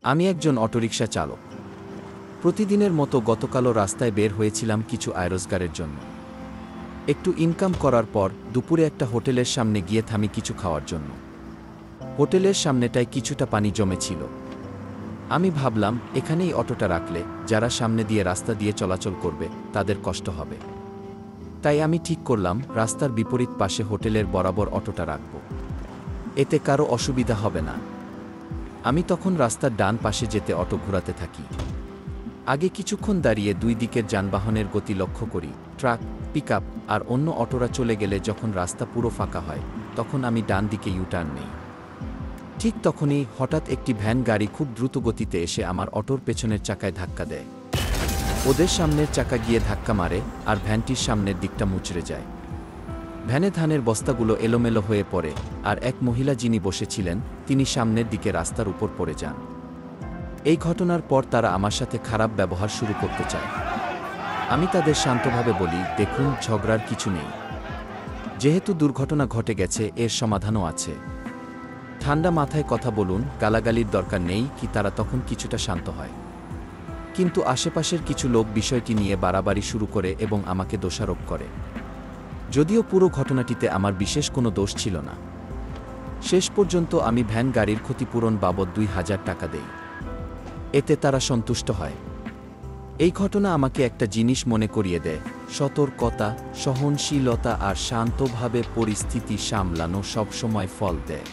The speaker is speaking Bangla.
আমি একজন অটোরিকশা চালক। প্রতিদিনের মতো গতকালও রাস্তায় বের হয়েছিলাম কিছু আয় রোজগারের জন্য। একটু ইনকাম করার পর দুপুরে একটা হোটেলের সামনে গিয়ে থামি কিছু খাওয়ার জন্য। হোটেলের সামনেটায় কিছুটা পানি জমেছিল। আমি ভাবলাম এখানেই অটোটা রাখলে যারা সামনে দিয়ে রাস্তা দিয়ে চলাচল করবে তাদের কষ্ট হবে। তাই আমি ঠিক করলাম রাস্তার বিপরীত পাশে হোটেলের বরাবর অটোটা রাখব। এতে কারো অসুবিধা হবে না। আমি তখন রাস্তার ডান পাশে যেতে অটো ঘোরাতে থাকি। আগে কিছুক্ষণ দাঁড়িয়ে দুই দিকের যানবাহনের গতি লক্ষ্য করি। ট্রাক, পিকআপ আর অন্য অটোরা চলে গেলে যখন রাস্তা পুরো ফাঁকা হয় তখন আমি ডান দিকে ইউটার্ন নেই। ঠিক তখনই হঠাৎ একটি ভ্যান গাড়ি খুব দ্রুত গতিতে এসে আমার অটোর পেছনের চাকায় ধাক্কা দেয়। ওদের সামনের চাকা গিয়ে ধাক্কা মারে আর ভ্যানটির সামনের দিকটা মুচড়ে যায়। ভ্যানে ধানের বস্তাগুলো এলোমেলো হয়ে পড়ে আর এক মহিলা যিনি বসেছিলেন তিনি সামনের দিকে রাস্তার উপর পড়ে যান। এই ঘটনার পর তারা আমার সাথে খারাপ ব্যবহার শুরু করতে চায়। আমি তাদের শান্তভাবে বলি, দেখুন, ঝগড়ার কিছু নেই। যেহেতু দুর্ঘটনা ঘটে গেছে এর সমাধানও আছে। ঠান্ডা মাথায় কথা বলুন, গালাগালির দরকার নেই। কি তারা তখন কিছুটা শান্ত হয়। কিন্তু আশেপাশের কিছু লোক বিষয়টি নিয়ে বাড়াবাড়ি শুরু করে এবং আমাকে দোষারোপ করে। যদিও পুরো ঘটনাটিতে আমার বিশেষ কোনো দোষ ছিল না। শেষ পর্যন্ত আমি ভ্যান গাড়ির ক্ষতিপূরণ বাবদ ২,০০০ টাকা দেই। এতে তারা সন্তুষ্ট হয়। এই ঘটনা আমাকে একটা জিনিস মনে করিয়ে দেয়, সতর্কতা, সহনশীলতা আর শান্তভাবে পরিস্থিতি সামলানো সবসময় ফল দেয়।